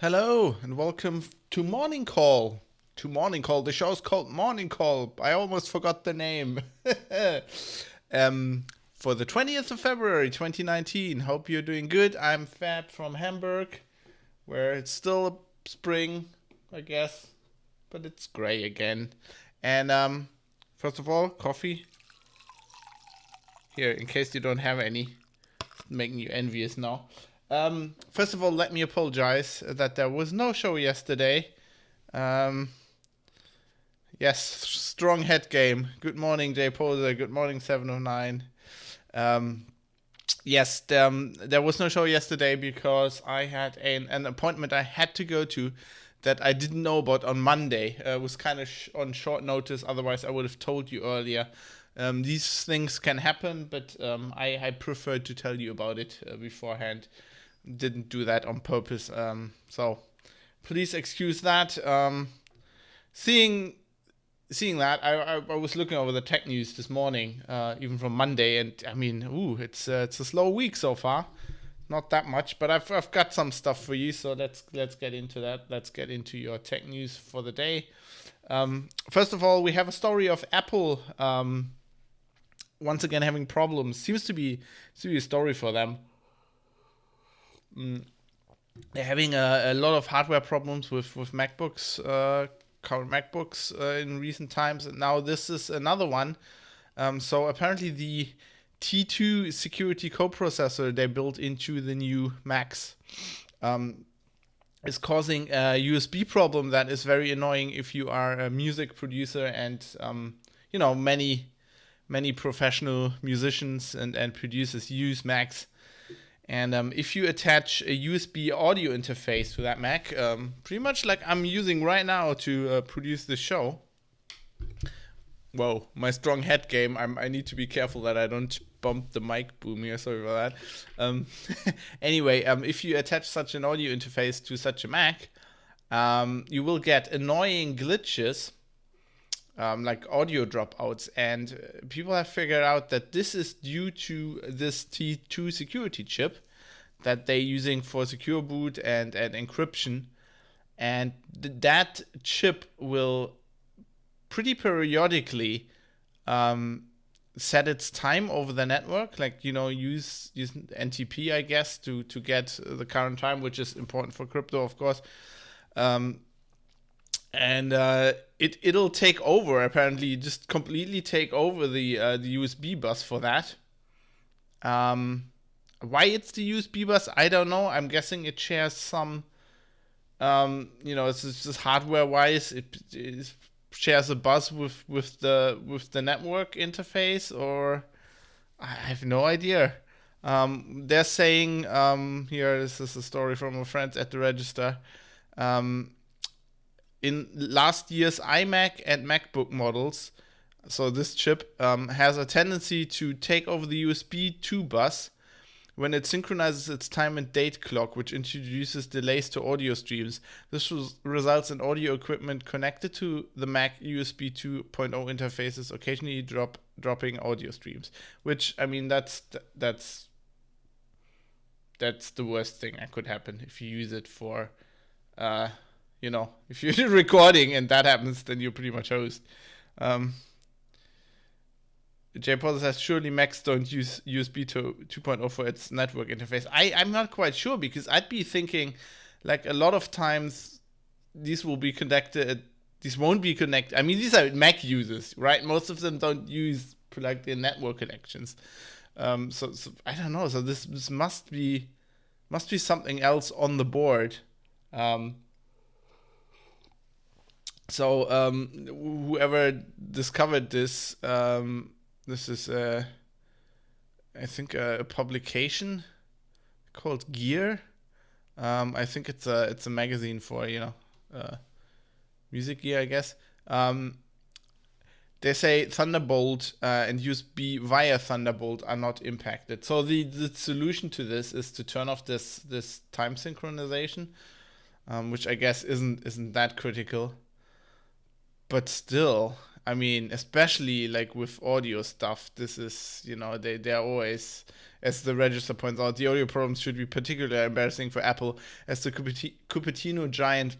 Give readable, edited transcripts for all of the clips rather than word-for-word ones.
Hello and welcome to Morning Call. The show's called Morning Call. I almost forgot the name. For the 20th of February 2019. Hope you're doing good. I'm Fab from Hamburg, where it's still spring, I guess, but it's gray again. And first of all, coffee. Here, in case you don't have any. It's making you envious now. First of all, let me apologize that there was no show yesterday. Yes, strong head game. Good morning, Jay Poser. Good morning, 709. Yes, there was no show yesterday because I had an appointment I had to go to that I didn't know about on Monday. It was kind of on short notice. Otherwise, I would have told you earlier. These things can happen, but I prefer to tell you about it beforehand. Didn't do that on purpose, so please excuse that. Seeing that, I was looking over the tech news this morning, even from Monday, and I mean, it's a slow week so far. Not that much, but I've got some stuff for you. So let's get into that. Let's get into your tech news for the day. First of all, we have a story of Apple once again having problems. Seems to be a story for them. They're having a lot of hardware problems with MacBooks, current MacBooks in recent times, and now this is another one. So apparently the T2 security coprocessor they built into the new Macs is causing a USB problem that is very annoying if you are a music producer and many professional musicians and producers use Macs. And if you attach a USB audio interface to that Mac, pretty much like I'm using right now to produce this show. Whoa, my strong head game. I need to be careful that I don't bump the mic boom here. Sorry about that. Anyway, if you attach such an audio interface to such a Mac, you will get annoying glitches, like audio dropouts, and people have figured out that this is due to this T2 security chip that they're using for secure boot and encryption, and that chip will pretty periodically set its time over the network, like use NTP, I guess, to get the current time, which is important for crypto, of course. And it'll take over, apparently, just completely take over the USB bus for that. Why it's the USB bus, I don't know. I'm guessing it shares some, it's just hardware-wise, it shares a bus with the network interface, or I have no idea. They're saying here, this is a story from a friend at the Register. In last year's iMac and MacBook models, so this chip has a tendency to take over the USB 2 bus when it synchronizes its time and date clock, which introduces delays to audio streams. This results in audio equipment connected to the Mac USB 2.0 interfaces occasionally dropping audio streams. Which, I mean, that's the worst thing that could happen if you use it for if you're recording and that happens, then you're pretty much host. JPOD says, surely Macs don't use USB 2.0 for its network interface. I'm not quite sure, because I'd be thinking, like, a lot of times these will be connected, these won't be connected. I mean, these are Mac users, right? Most of them don't use plugged in network connections. So I don't know. So this must be something else on the board. Whoever discovered this, this is I think a publication called Gear. I think it's a magazine for music gear, I guess. They say Thunderbolt and USB via Thunderbolt are not impacted. So the solution to this is to turn off this time synchronization, which I guess isn't that critical. But still, I mean, especially like with audio stuff, this is, they're always, as the register points out, the audio problems should be particularly embarrassing for Apple, as the Cupertino giant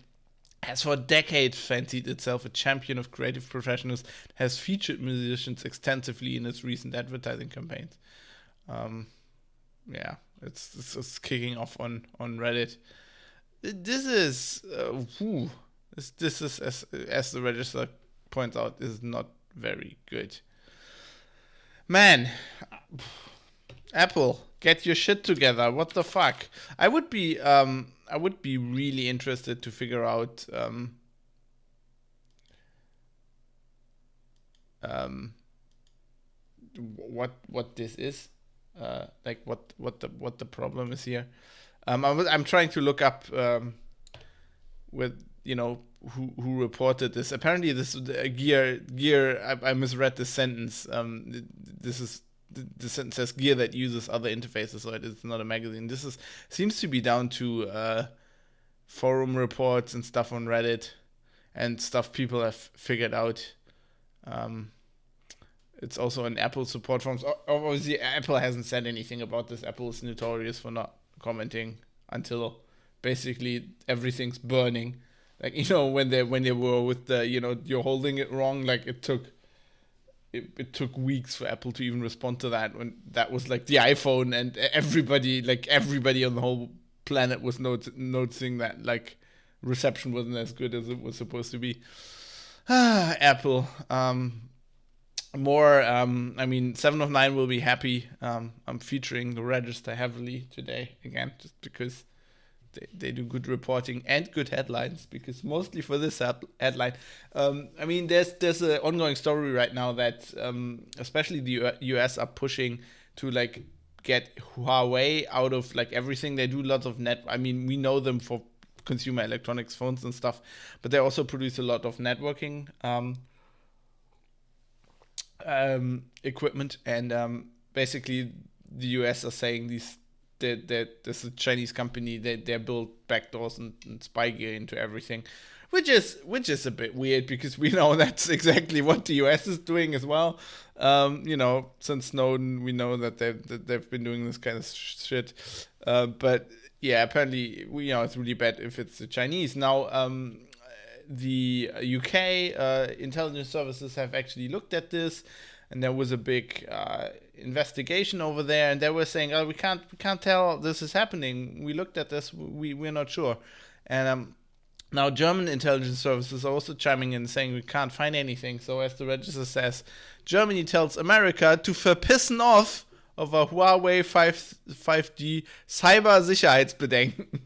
has for decades fancied itself a champion of creative professionals, has featured musicians extensively in its recent advertising campaigns. It's kicking off on Reddit. This is this is, as the register points out, is not very good. Man, Apple, get your shit together. What the fuck? I would be really interested to figure out what this is, like what the problem is here. I'm trying to look up with who reported this. Apparently this Gear. I misread the sentence. The sentence says Gear that uses other interfaces, so it's not a magazine. This seems to be down to forum reports and stuff on Reddit and stuff people have figured out. It's also in Apple support forums. Obviously, Apple hasn't said anything about this. Apple is notorious for not commenting until basically everything's burning. Like, when they were with the, you're holding it wrong, like it took weeks for Apple to even respond to that, when that was like the iPhone, and everybody on the whole planet was noticing that like reception wasn't as good as it was supposed to be. Apple. More, 7 of 9 will be happy. I'm featuring the register heavily today again, just because they do good reporting and good headlines, because mostly for this headline, there's an ongoing story right now that especially the US are pushing to like get Huawei out of like everything. They do lots of we know them for consumer electronics, phones and stuff, but they also produce a lot of networking equipment, and basically the US are saying there's a Chinese company that they build backdoors and spy gear into everything, which is a bit weird, because we know that's exactly what the US is doing as well. Since Snowden, we know that they've been doing this kind of shit. But yeah, apparently it's really bad if it's the Chinese. Now, the UK intelligence services have actually looked at this, and there was a big investigation over there, and they were saying, "Oh, we can't tell this is happening. We looked at this, we're not sure." And now German intelligence services are also chiming in, saying we can't find anything. So as the register says, Germany tells America to verpissen off over Huawei 5G Cybersicherheitsbedenken.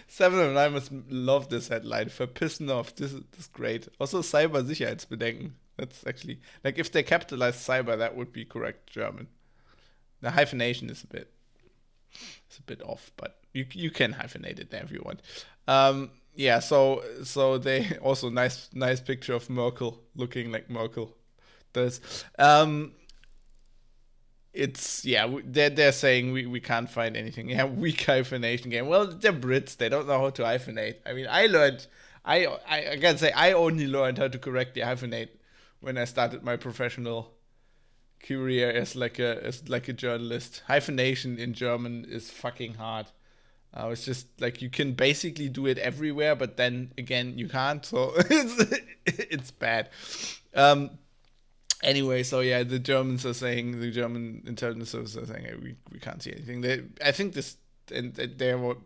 7 of 9 must love this headline. Verpissen off. This is great. Also Cybersicherheitsbedenken. That's actually, like, if they capitalize cyber, that would be correct German. The hyphenation is a bit off, but you can hyphenate it there if you want. So they also nice picture of Merkel looking like Merkel does. They're saying we can't find anything. Yeah, weak hyphenation game. Well, they're Brits. They don't know how to hyphenate. I mean, I gotta say, I only learned how to correctly hyphenate when I started my professional career as like a journalist. Hyphenation in German is fucking hard. It's just like you can basically do it everywhere, but then again you can't. So it's bad. Anyway, so yeah, the Germans are saying, the German intelligence services are saying, hey, we can't see anything. I think this, and they were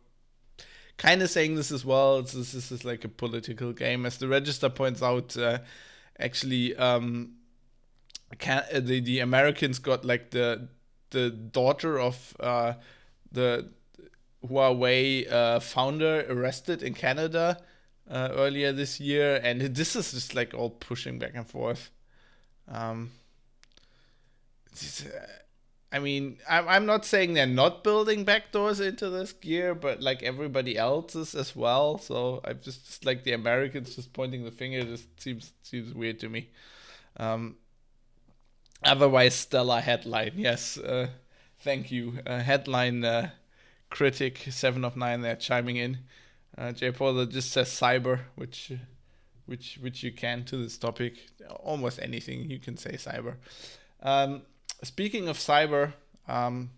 kind of saying this as well. This is like a political game, as the Register points out. Actually, the Americans got like the daughter of the Huawei founder arrested in Canada earlier this year, and this is just like all pushing back and forth. Um, I mean, I'm not saying they're not building backdoors into this gear, but like everybody else is as well. So I'm just like the Americans just pointing the finger. This seems weird to me. Um, Otherwise, stellar headline. Yes, thank you. Headline critic 7 of 9 there chiming in. Jay Porter just says cyber, which you can to this topic. Almost anything you can say cyber. Speaking of cyber, Golem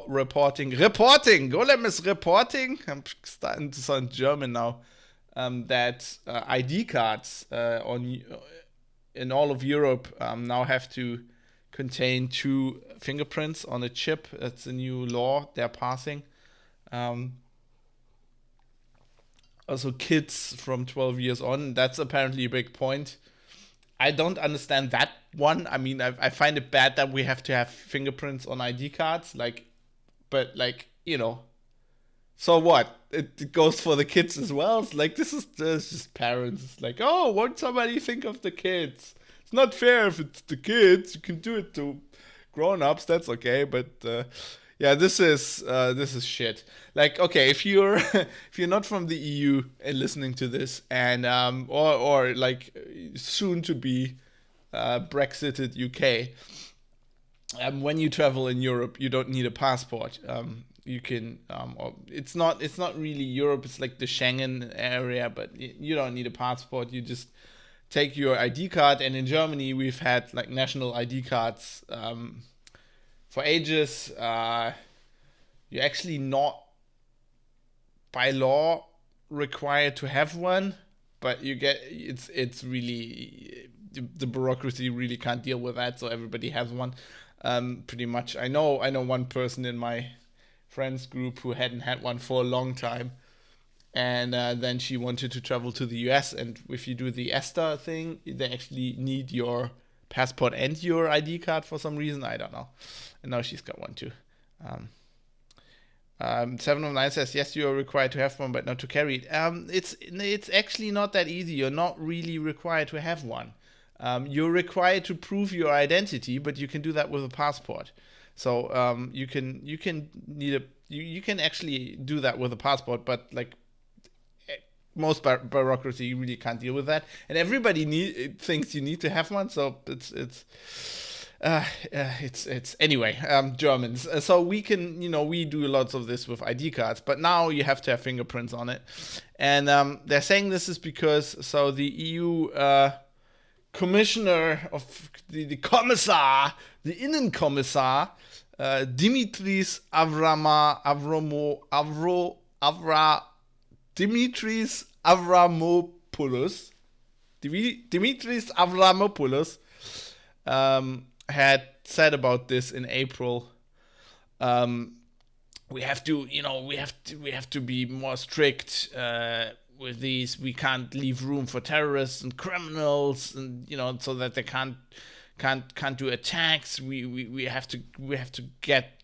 reporting. Golem is reporting. I'm starting to sound German now. That ID cards in all of Europe now have to contain 2 fingerprints on a chip. That's a new law they're passing. Also, kids from 12 years on. That's apparently a big point. I don't understand that one. I mean, I find it bad that we have to have fingerprints on ID cards. But so what? It goes for the kids as well. It's like this is just parents. It's like, oh, won't somebody think of the kids? It's not fair if it's the kids. You can do it to grown-ups. That's okay. But yeah, this is shit. Like, okay, if you're if you're not from the EU and listening to this, and or like soon to be Brexited UK, when you travel in Europe, you don't need a passport. You can or it's not really Europe. It's like the Schengen area, but you don't need a passport. You just take your ID card, and in Germany we've had like national ID cards for ages. You're actually not by law required to have one, but you get it's really the bureaucracy really can't deal with that, so everybody has one. Pretty much. I know one person in my friends group who hadn't had one for a long time, and then she wanted to travel to the US, and if you do the ESTA thing, they actually need your passport and your ID card for some reason. I don't know. And now she's got one too. 7 of 9 says, yes, you are required to have one, but not to carry it. It's actually not that easy. You're not really required to have one. You're required to prove your identity, but you can do that with a passport. So you can actually do that with a passport, but like most bureaucracy really can't deal with that, and everybody thinks you need to have one. So it's anyway, Germans. So we can, we do lots of this with ID cards, but now you have to have fingerprints on it. And they're saying this is because, so the EU commissioner of the Kommissar, the Innenkommissar, Dimitris Avramopoulos had said about this in April. We have to be more strict with these. We can't leave room for terrorists and criminals, and so that they can't do attacks. We have to get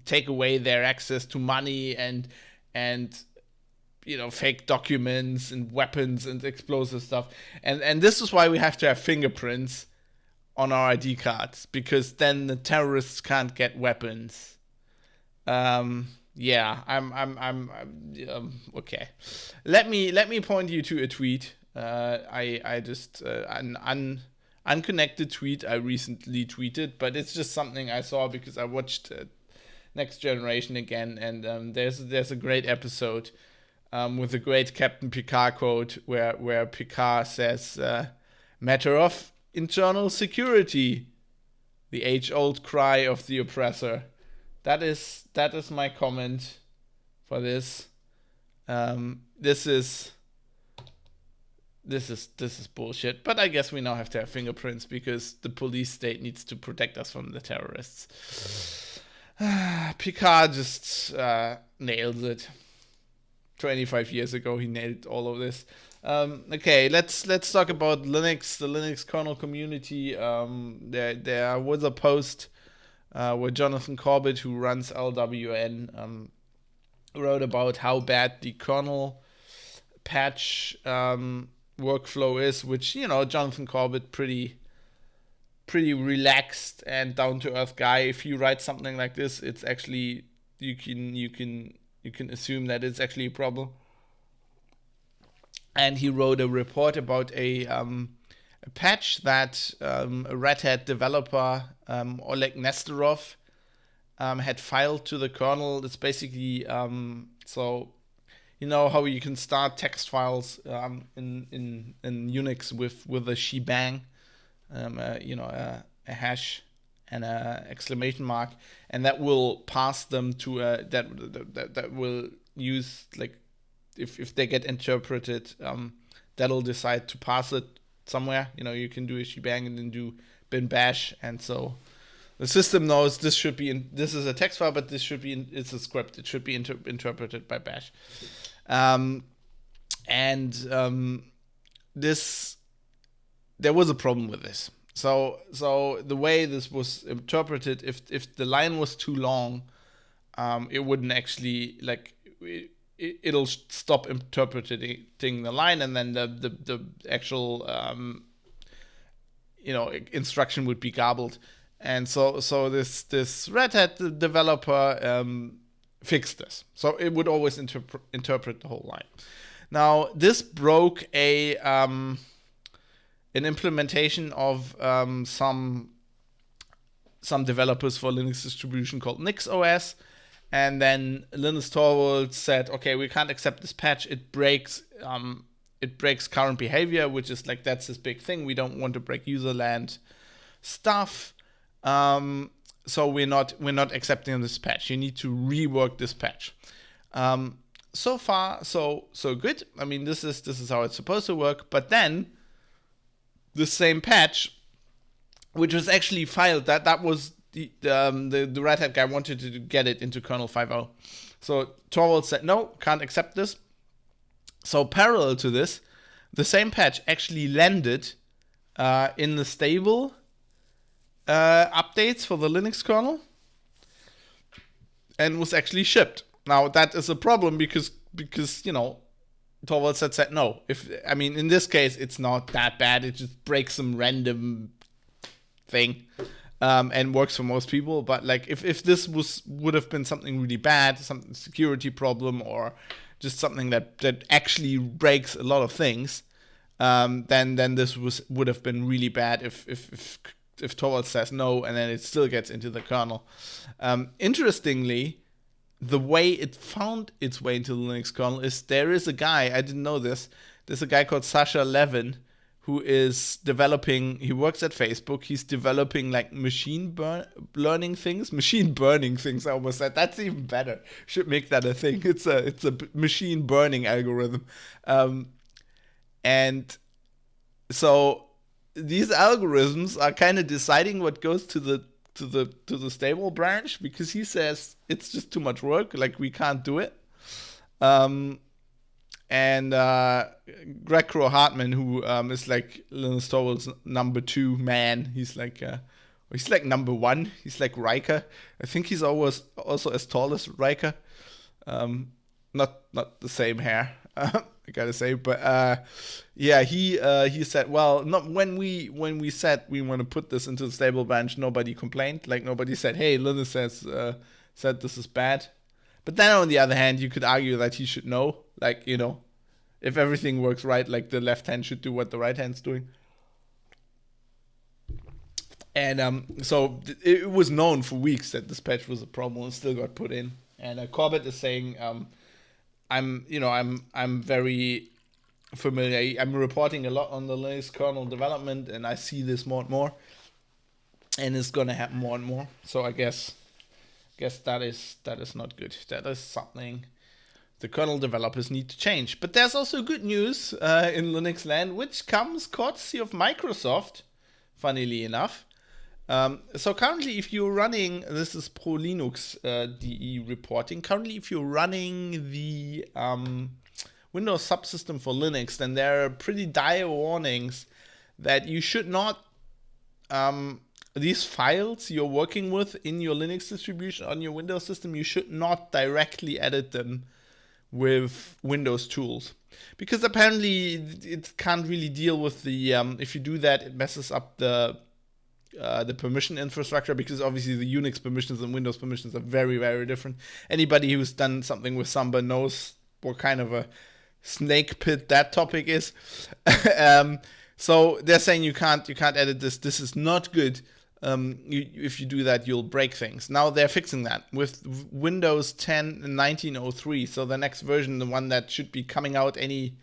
take away their access to money and fake documents and weapons and explosive stuff. And this is why we have to have fingerprints on our ID cards, because then the terrorists can't get weapons. Yeah, I'm okay. Let me point you to a tweet. I just an unconnected tweet I recently tweeted, but it's just something I saw because I watched Next Generation again, and there's a great episode with a great Captain Picard quote where Picard says, "Matter of internal security, the age-old cry of the oppressor." That is my comment for this. This is this is bullshit. But I guess we now have to have fingerprints because the police state needs to protect us from the terrorists. Picard just nails it. 25 years ago, he nailed all of this. Okay, let's talk about Linux, the Linux kernel community. There was a post where Jonathan Corbett, who runs LWN, wrote about how bad the kernel patch workflow is, which, you know, Jonathan Corbett, pretty relaxed and down to earth guy. If you write something like this, it's actually you can assume that it's actually a problem. And he wrote a report about a patch that a Red Hat developer, Oleg Nesterov, had filed to the kernel. It's basically so, you know how you can start text files in Unix with a shebang, you know, a hash and a exclamation mark, and that will pass them to that will use, like, if they get interpreted, that'll decide to pass it somewhere. You know, you can do a shebang and then do bin bash, and so the system knows this should be this is a text file, but this should be it's a script. It should be interpreted by bash. This, there was a problem with this. So the way this was interpreted, if the line was too long, it wouldn't actually, like, it'll stop interpreting the line, and then the actual you know, instruction would be garbled. And so this Red Hat developer fixed this, so it would always interpret the whole line. Now this broke an implementation of some developers for Linux distribution called NixOS, and then Linus Torvalds said, okay, we can't accept this patch. It breaks current behavior, which is, like, that's this big thing. We don't want to break userland stuff. So we're not accepting this patch. You need to rework this patch. So far, so good. I mean, this is how it's supposed to work. But then the same patch, which was actually filed, that was the Red Hat guy wanted to get it into kernel 5.0. So Torvalds said, no, can't accept this. So parallel to this, the same patch actually landed in the stable updates for the Linux kernel and was actually shipped. Now that is a problem because you know, Torvalds had said no. I mean, in this case, it's not that bad. It just breaks some random thing and works for most people. But, like, if this would have been something really bad, some security problem, or just something that actually breaks a lot of things, then this would have been really bad. If Torvalds says no, and then it still gets into the kernel. Interestingly, the way it found its way into the Linux kernel is there is a guy, I didn't know this, there's a guy called Sasha Levin who is developing, he works at Facebook, he's developing, like, machine burning things, I almost said, that's even better, should make that a thing. It's a machine burning algorithm. And so these algorithms are kind of deciding what goes to the stable branch, because he says it's just too much work, like, we can't do it. And Greg Crow-Hartman, who is, like, Linus Torvalds' number 2 man, he's like number 1. He's like Riker. I think he's also as tall as Riker. Not the same hair, I gotta say, but yeah, he said, well, not when we said we want to put this into the stable branch, nobody complained. Like, nobody said, hey, Linus said this is bad. But then on the other hand, you could argue that he should know, like, you know, if everything works right, like, the left hand should do what the right hand's doing. And so it was known for weeks that this patch was a problem and still got put in. And Corbett is saying, I'm very familiar. I'm reporting a lot on the Linux kernel development, and I see this more and more, and it's gonna happen more and more. So I guess that is not good. That is something the kernel developers need to change. But there's also good news in Linux land, which comes courtesy of Microsoft, funnily enough. So currently, if you're running, this is Pro Linux DE reporting, currently if you're running the Windows subsystem for Linux, then there are pretty dire warnings that you should not, these files you're working with in your Linux distribution on your Windows system, you should not directly edit them with Windows tools. Because apparently it can't really deal with the, if you do that, it messes up the permission infrastructure, because obviously the Unix permissions and Windows permissions are very, very different. Anybody who's done something with Samba knows what kind of a snake pit that topic is. So they're saying you can't edit this. This is not good. If you do that, you'll break things. Now they're fixing that with Windows 10 1903. So the next version, the one that should be coming out any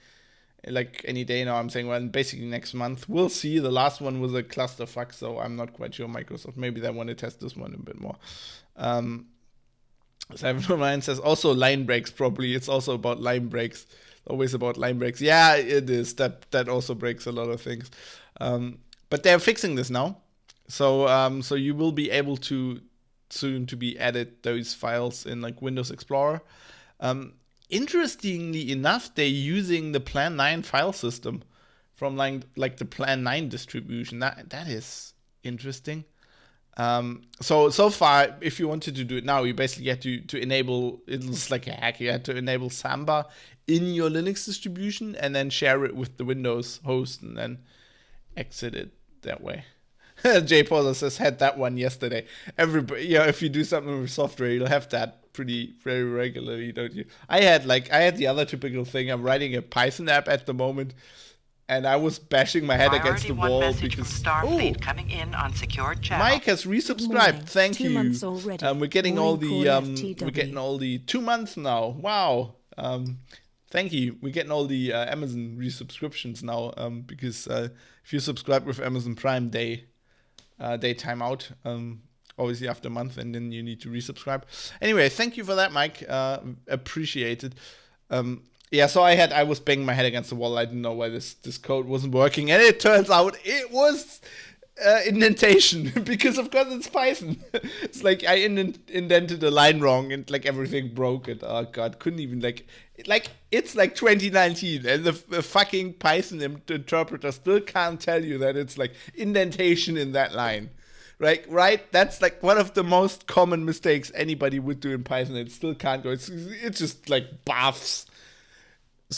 day now, I'm saying, well, basically next month. We'll see. The last one was a clusterfuck, so I'm not quite sure. Microsoft, maybe they want to test this one a bit more. 709 says also line breaks, probably. It's also about line breaks. Always about line breaks. Yeah, it is. That also breaks a lot of things. But they're fixing this now. So you will be able to soon to be edit those files in like Windows Explorer. Interestingly enough, they're using the Plan 9 file system from like the Plan 9 distribution. That is interesting. So far, if you wanted to do it now, you basically had to enable, it's like a hack, you had to enable Samba in your Linux distribution and then share it with the Windows host and then exit it that way. Jay Pauler says, had that one yesterday. Everybody, if you do something with software, you'll have that very regularly, don't you? I had the other typical thing. I'm writing a Python app at the moment, and I was bashing my head against the wall because Starfleet coming in on secured channel. Mike has resubscribed. Thank 2 you. months already. We're getting all the FTW. we're getting all the 2 months now. Wow. Thank you. We're getting all the Amazon resubscriptions now because if you subscribe with Amazon Prime, they time out obviously after a month, and then you need to resubscribe. Anyway, thank you for that, Mike. Appreciate it. So I was banging my head against the wall. I didn't know why this code wasn't working, and it turns out it was indentation because of course it's Python. It's like I indented a line wrong and like everything broke, and oh god, couldn't even it's like 2019 and the fucking Python interpreter still can't tell you that it's like indentation in that line. Right? That's like one of the most common mistakes anybody would do in Python. It still can't go. It's just like buffs.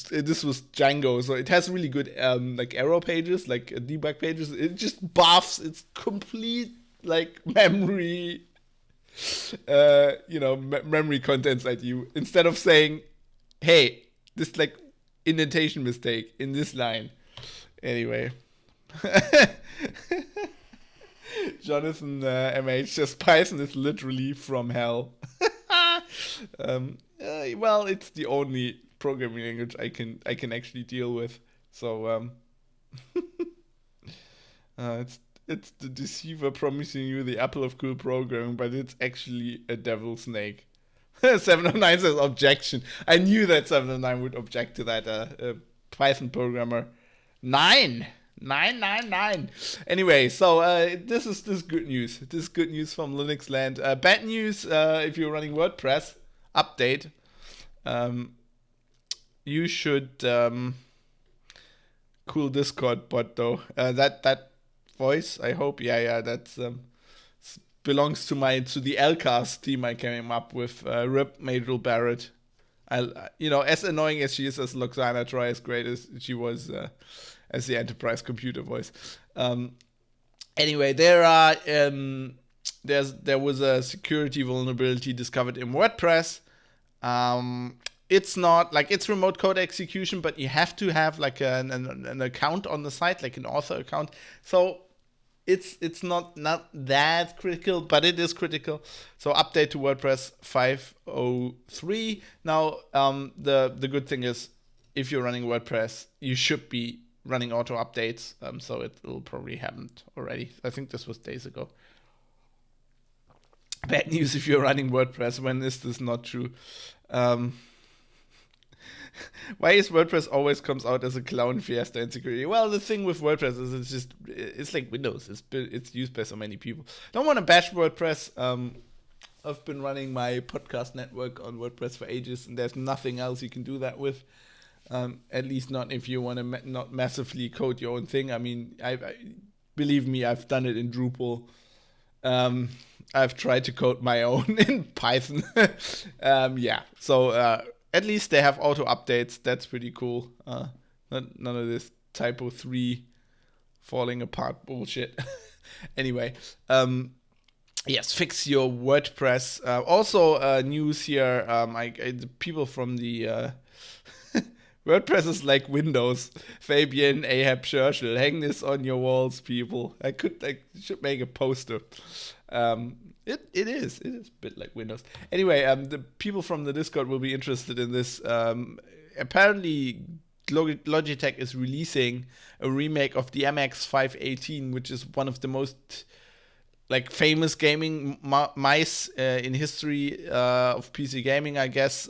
This was Django, so it has really good like error pages, like debug pages. It just buffs. It's complete like memory, memory contents at you. Instead of saying, "Hey, this like indentation mistake in this line." Anyway, Jonathan MH says Python is literally from hell. Well, it's the only programming language I can actually deal with. So it's the deceiver promising you the apple of cool programming, but it's actually a devil snake. 709 says objection. I knew that 709 would object to that. Python programmer 9. Anyway, so this is good news. This is good news from Linux land. Bad news if you're running WordPress update. You should cool Discord bot though. That voice, I hope. Yeah, that's belongs to the Lcast team I came up with. Rip Major Barrett. As annoying as she is as Loxana Troy, as great as she was as the enterprise computer voice. Anyway, there was a security vulnerability discovered in WordPress. It's not like it's remote code execution, but you have to have like an account on the site, like an author account. So it's not that critical, but it is critical. So update to WordPress 5.03. Now the good thing is, if you're running WordPress, you should be running auto updates. So it will probably happen already. I think this was days ago. Bad news if you're running WordPress. When is this not true? Why is WordPress always comes out as a clown fiesta in security? Well, the thing with WordPress is it's like Windows. It's used by so many people. Don't want to bash WordPress. I've been running my podcast network on WordPress for ages, and there's nothing else you can do that with. At least not if you want to not massively code your own thing. I mean, I believe me, I've done it in Drupal. I've tried to code my own in Python. Yeah, so at least they have auto updates. That's pretty cool. None of this typo 3 falling apart bullshit. Anyway, yes, fix your WordPress. Also, news here. The people from the WordPress is like Windows. Fabian, Ahab, Churchill, hang this on your walls, people. I should make a poster. It is a bit like Windows. Anyway, the people from the Discord will be interested in this. Apparently, Logitech is releasing a remake of the MX518, which is one of the most famous gaming mice in history of PC gaming, I guess.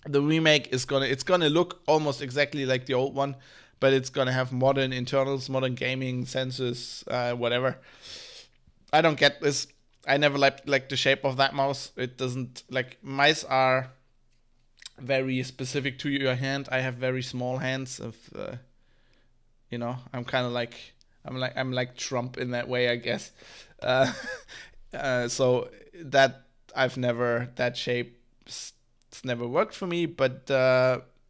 The remake is gonna look almost exactly like the old one, but it's gonna have modern internals, modern gaming sensors, whatever. I don't get this. I never liked the shape of that mouse. It doesn't mice are very specific to your hand. I have very small hands. I'm kind of I'm like Trump in that way, I guess. So that that shape. It's never worked for me, but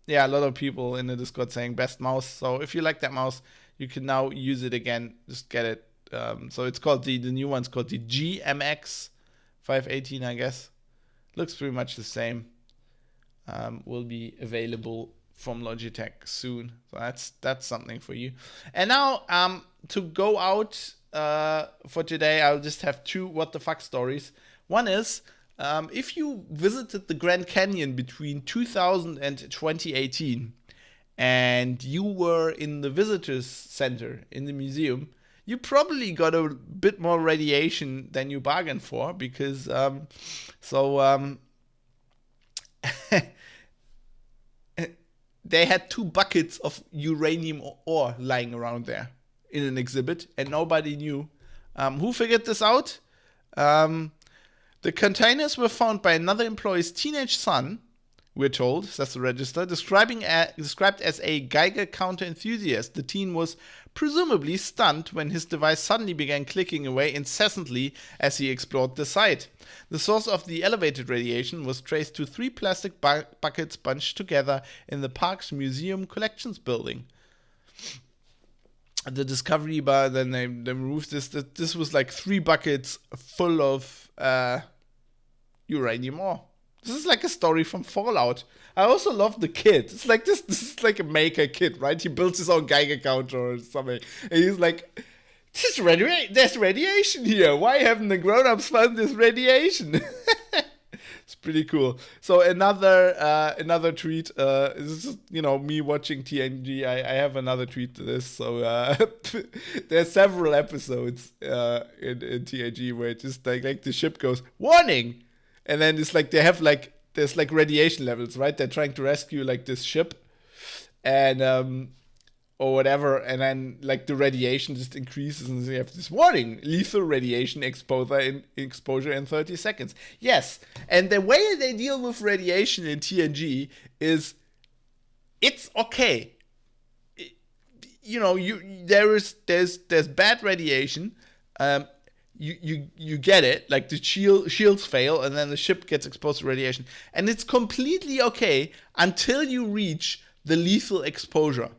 yeah, a lot of people in the Discord saying best mouse. So if you like that mouse, you can now use it again. Just get it. So it's called the new one's called the GMX518, I guess. Looks pretty much the same. Will be available from Logitech soon. So that's something for you. And now to go out for today, I'll just have 2 what the fuck stories. One is, if you visited the Grand Canyon between 2000 and 2018 and you were in the visitors center in the museum, you probably got a bit more radiation than you bargained for, because they had 2 buckets of uranium ore lying around there in an exhibit, and nobody knew. Who figured this out? The containers were found by another employee's teenage son, we're told, says the register, described as a Geiger counter enthusiast. The teen was presumably stunned when his device suddenly began clicking away incessantly as he explored the site. The source of the elevated radiation was traced to 3 plastic buckets bunched together in the park's museum collections building. The Discovery Bar, then they removed this. This was 3 buckets full of uranium ore. This is like a story from Fallout. I also love the kid. It's like this is like a maker kid, right? He builds his own Geiger counter or something. And he's like, there's radiation here. Why haven't the grown-ups found this radiation? It's pretty cool. So another tweet. This is me watching TNG. I have another tweet to this. So there's several episodes in TNG where it's just like the ship goes, warning. And then it's like there's radiation levels, right? They're trying to rescue this ship, and or whatever, and then the radiation just increases, and they have this warning: lethal radiation exposure in 30 seconds. Yes, and the way they deal with radiation in TNG is it's okay. There's bad radiation. You get it, the shields fail, and then the ship gets exposed to radiation, and it's completely okay until you reach the lethal exposure.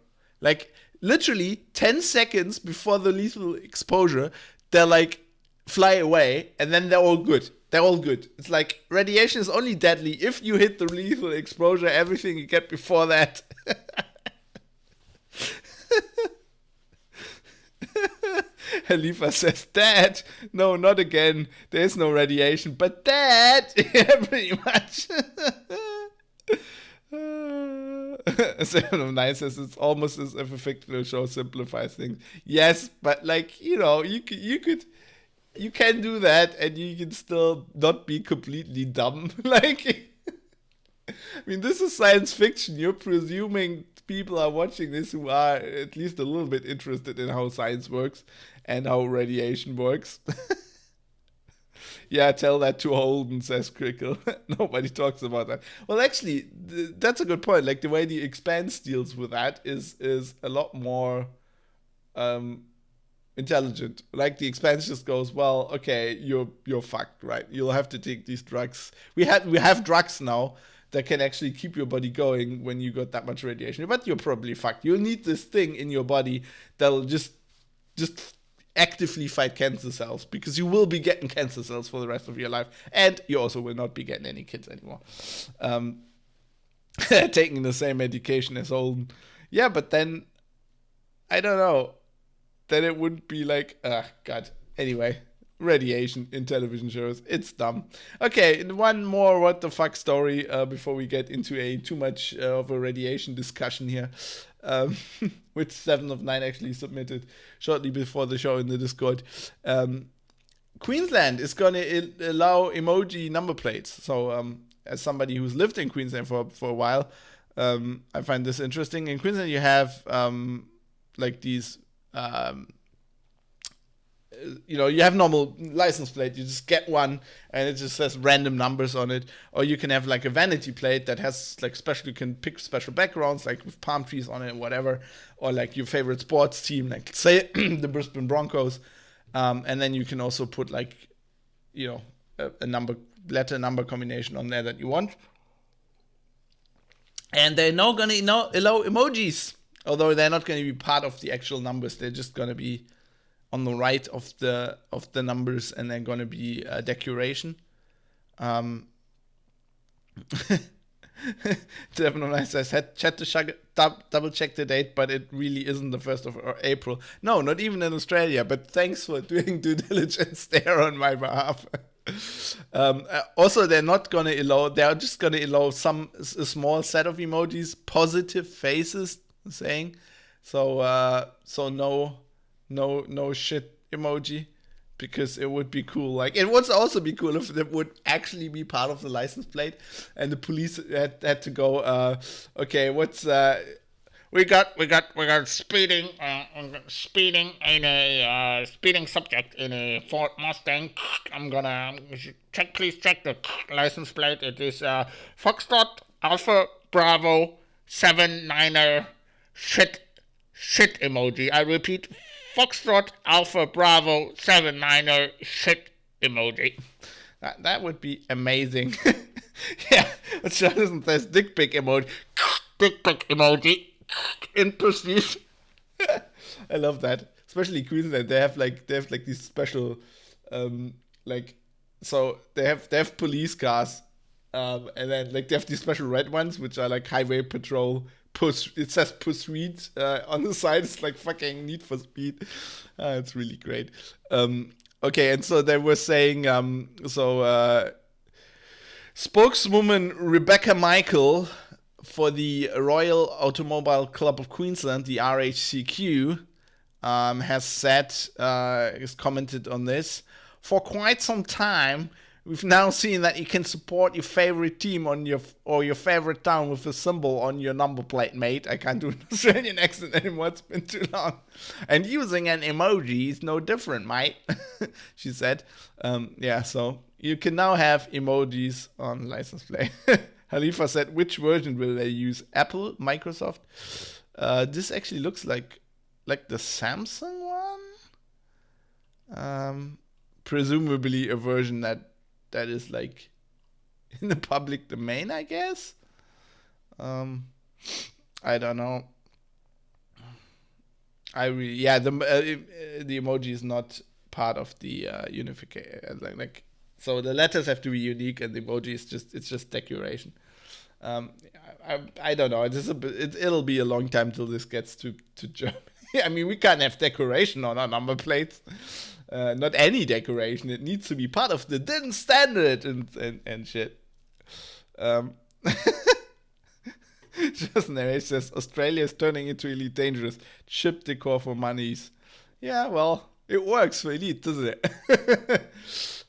Literally 10 seconds before the lethal exposure, they're fly away, and then they're all good. It's radiation is only deadly if you hit the lethal exposure. Everything you get before that. Halifa says, Dad, no, not again. There's no radiation, but Dad, yeah, pretty much. 7 of 9 says it's almost as if a fictional show simplifies things. Yes, but you can do that, and you can still not be completely dumb. I mean, this is science fiction. You're presuming people are watching this who are at least a little bit interested in how science works and how radiation works. Yeah, tell that to Holden, says Crickle. Nobody talks about that. Well, actually, that's a good point. Like, the way the Expanse deals with that is a lot more intelligent. Like, the Expanse just goes, well, okay, you're fucked, right? You'll have to take these drugs. We have drugs now that can actually keep your body going when you got that much radiation. But you're probably fucked. You'll need this thing in your body that'll just actively fight cancer cells, because you will be getting cancer cells for the rest of your life, and you also will not be getting any kids anymore. Taking the same medication as Holden. Yeah, but then, I don't know, then it wouldn't be like, God. Anyway, radiation in television shows, it's dumb. Okay, one more what the fuck story before we get into too much of a radiation discussion here. Which 7 of 9 actually submitted shortly before the show in the Discord. Queensland is going to allow emoji number plates. So, as somebody who's lived in Queensland for a while, I find this interesting. In Queensland, you have like these, you have normal license plate. You just get one, and it just says random numbers on it. Or you can have like a vanity plate that has like special. You can pick special backgrounds, like with palm trees on it, or whatever. Or like your favorite sports team, like say the Brisbane Broncos. And then you can also put like, a letter number combination on there that you want. And they're now gonna allow emojis, although they're not going to be part of the actual numbers. They're just going to be on the right of the numbers, and they're going to be a decoration. Definitely says, chat to double check the date, but it really isn't the 1st of April. No, not even in Australia, but thanks for doing due diligence there on my behalf. Also, they're not going to allow, they're just going to allow a small set of emojis, positive faces, saying. So no shit emoji, because it would be cool. Like, it would also be cool if it would actually be part of the license plate, and the police had to go, okay, what's we got speeding in a speeding subject in a Ford Mustang. Please check the license plate. It is Foxtrot Alpha Bravo 79er shit emoji. I repeat, Foxtrot Alpha Bravo 79er shit emoji. That would be amazing. Yeah, it's just this dick pic emoji. Dick pic emoji. In pursuit. I love that. Especially Queensland, they have like these special so they have police cars, and then like they have these special red ones which are like highway patrol. It says pursuit on the side. It's like fucking Need for Speed. It's really great. Okay, and so they were saying, spokeswoman Rebecca Michael for the Royal Automobile Club of Queensland, the RHCQ, has commented on this. For quite some time, we've now seen that you can support your favorite team or your favorite town with a symbol on your number plate, mate. I can't do an Australian accent anymore. It's been too long. And using an emoji is no different, mate, she said. So you can now have emojis on license plate. Halifa said, which version will they use? Apple, Microsoft? This actually looks like the Samsung one. Presumably a version that is like in the public domain, I guess. I don't know. The emoji is not part of the unification. So the letters have to be unique, and the emoji is just decoration. I don't know. It'll be a long time till this gets to Germany. I mean, we can't have decoration on our number plates. Not any decoration. It needs to be part of the DIN standard and shit. Just there, it says Australia is turning into Elite Dangerous. Chip decor for monies. Yeah, well, it works for Elite, doesn't it?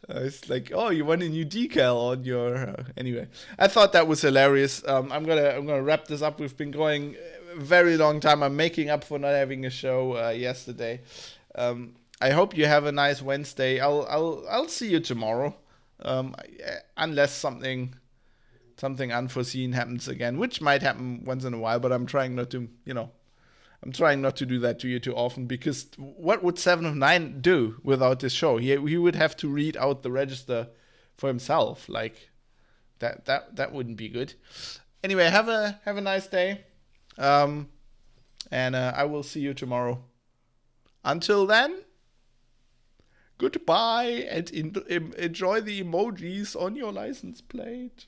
It's like, oh, you want a new decal on your. Anyway, I thought that was hilarious. I'm gonna wrap this up. We've been going a very long time. I'm making up for not having a show yesterday. I hope you have a nice Wednesday. I'll see you tomorrow, unless something unforeseen happens again, which might happen once in a while. But I'm trying not to, I'm trying not to do that to you too often, because what would 7 of 9 do without this show? He would have to read out the register for himself. Like that wouldn't be good. Anyway, have a nice day, and I will see you tomorrow. Until then, goodbye, and enjoy the emojis on your license plate.